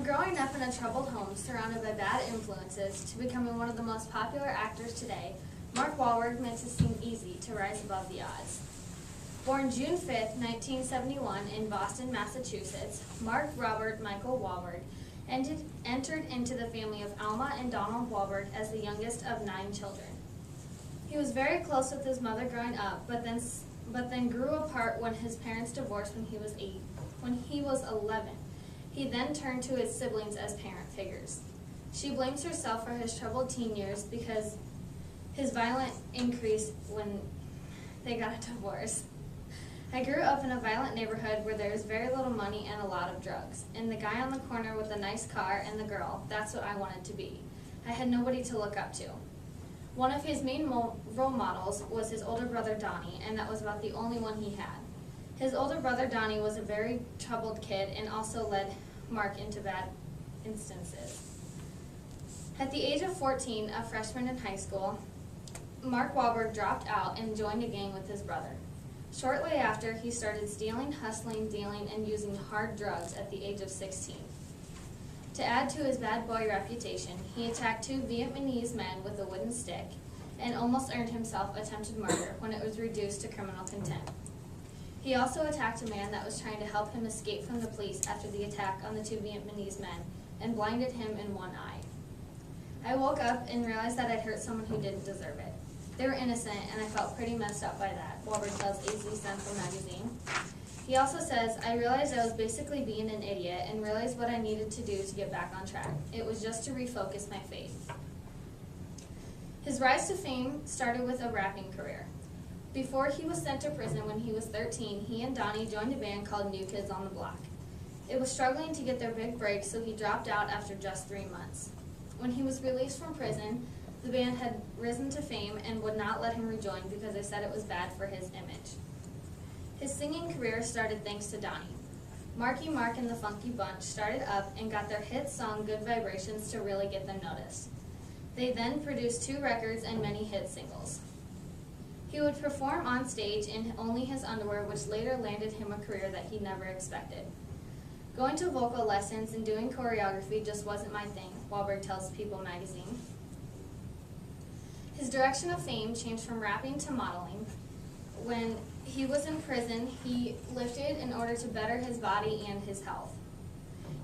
growing up in a troubled home surrounded by bad influences to becoming one of the most popular actors today, Mark Wahlberg makes it seem easy to rise above the odds. Born June 5, 1971 in Boston, Massachusetts, Mark Robert Michael Wahlberg entered into the family of Alma and Donald Wahlberg as the youngest of 9 children. He was very close with his mother growing up, but then grew apart when his parents divorced when he was 11. He then turned to his siblings as parent figures. She blames herself for his troubled teen years because his violence increased when they got a divorce. I grew up in a violent neighborhood where there was very little money and a lot of drugs. And the guy on the corner with the nice car and the girl, that's what I wanted to be. I had nobody to look up to. One of his main role models was his older brother Donnie, and that was about the only one he had. His older brother Donnie was a very troubled kid and also led Mark into bad instances. At the age of 14, a freshman in high school, Mark Wahlberg dropped out and joined a gang with his brother. Shortly after, he started stealing, hustling, dealing, and using hard drugs at the age of 16. To add to his bad boy reputation, he attacked 2 Vietnamese men with a wooden stick and almost earned himself attempted murder when it was reduced to criminal contempt. He also attacked a man that was trying to help him escape from the police after the attack on the 2 Vietnamese men and blinded him in one eye. I woke up and realized that I'd hurt someone who didn't deserve it. They were innocent, and I felt pretty messed up by that, Wahlberg tells AZ Central magazine. He also says, I realized I was basically being an idiot and realized what I needed to do to get back on track. It was just to refocus my faith. His rise to fame started with a rapping career. Before he was sent to prison when he was 13, he and Donnie joined a band called New Kids on the Block. It was struggling to get their big break, so he dropped out after just 3 months. When he was released from prison, the band had risen to fame and would not let him rejoin because they said it was bad for his image. His singing career started thanks to Donnie. Marky Mark and the Funky Bunch started up and got their hit song Good Vibrations to really get them noticed. They then produced 2 records and many hit singles. He would perform on stage in only his underwear, which later landed him a career that he never expected. Going to vocal lessons and doing choreography just wasn't my thing, Wahlberg tells People magazine. His direction of fame changed from rapping to modeling. When he was in prison, he lifted in order to better his body and his health.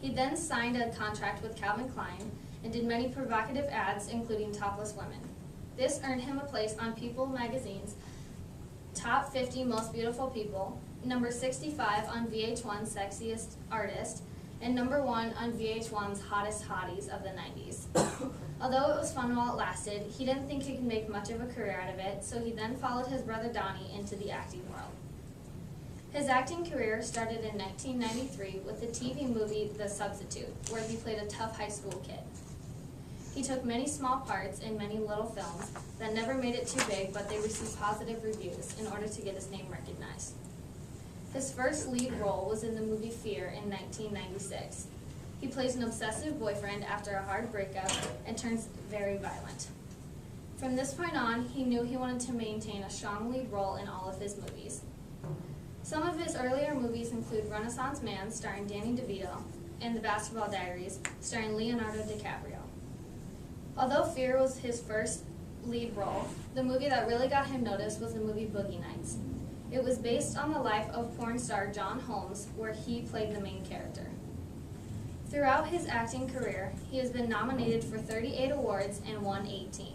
He then signed a contract with Calvin Klein and did many provocative ads, including topless women. This earned him a place on People magazine's Top 50 Most Beautiful People, number 65 on VH1's Sexiest Artist, and number 1 on VH1's Hottest Hotties of the 90s. Although it was fun while it lasted, he didn't think he could make much of a career out of it, so he then followed his brother Donnie into the acting world. His acting career started in 1993 with the TV movie The Substitute, where he played a tough high school kid. He took many small parts in many little films that never made it too big, but they received positive reviews in order to get his name recognized. His first lead role was in the movie Fear in 1996. He plays an obsessive boyfriend after a hard breakup and turns very violent. From this point on, he knew he wanted to maintain a strong lead role in all of his movies. Some of his earlier movies include Renaissance Man, starring Danny DeVito, and The Basketball Diaries, starring Leonardo DiCaprio. Although Fear was his first lead role, the movie that really got him noticed was the movie Boogie Nights. It was based on the life of porn star John Holmes, where he played the main character. Throughout his acting career, he has been nominated for 38 awards and won 18.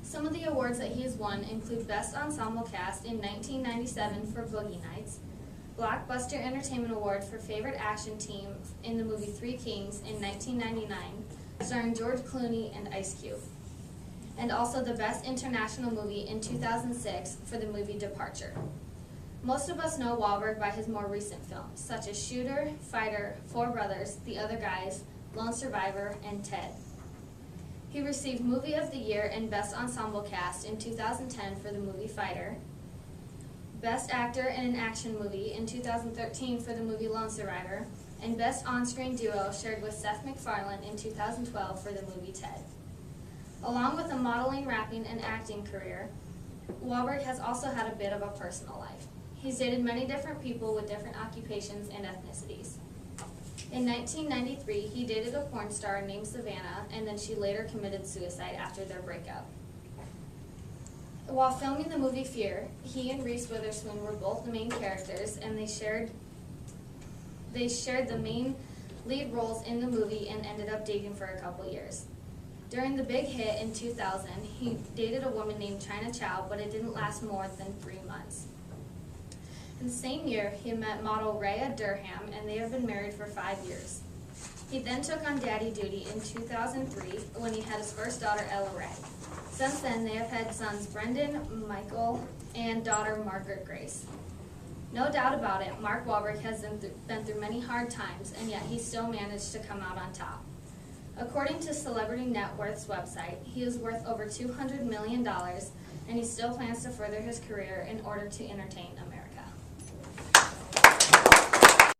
Some of the awards that he has won include Best Ensemble Cast in 1997 for Boogie Nights, Blockbuster Entertainment Award for Favorite Action Team in the movie Three Kings in 1999, starring George Clooney and Ice Cube, and also the Best International Movie in 2006 for the movie Departure. Most of us know Wahlberg by his more recent films, such as Shooter, Fighter, Four Brothers, The Other Guys, Lone Survivor, and Ted. He received Movie of the Year and Best Ensemble Cast in 2010 for the movie Fighter, Best Actor in an Action Movie in 2013 for the movie Lone Survivor, and Best On-Screen Duo shared with Seth MacFarlane in 2012 for the movie Ted. Along with a modeling, rapping, and acting career, Wahlberg has also had a bit of a personal life. He's dated many different people with different occupations and ethnicities. In 1993, he dated a porn star named Savannah, and then she later committed suicide after their breakup. While filming the movie Fear, he and Reese Witherspoon were both the main characters, and they shared the main lead roles in the movie and ended up dating for a couple years. During the big hit in 2000, he dated a woman named China Chow, but it didn't last more than 3 months. In the same year, he met model Rhea Durham, and they have been married for 5 years. He then took on daddy duty in 2003 when he had his first daughter, Ella Ray. Since then, they have had sons Brendan, Michael, and daughter Margaret Grace. No doubt about it, Mark Wahlberg has been through many hard times, and yet he still managed to come out on top. According to Celebrity Net Worth's website, he is worth over $200 million, and he still plans to further his career in order to entertain America.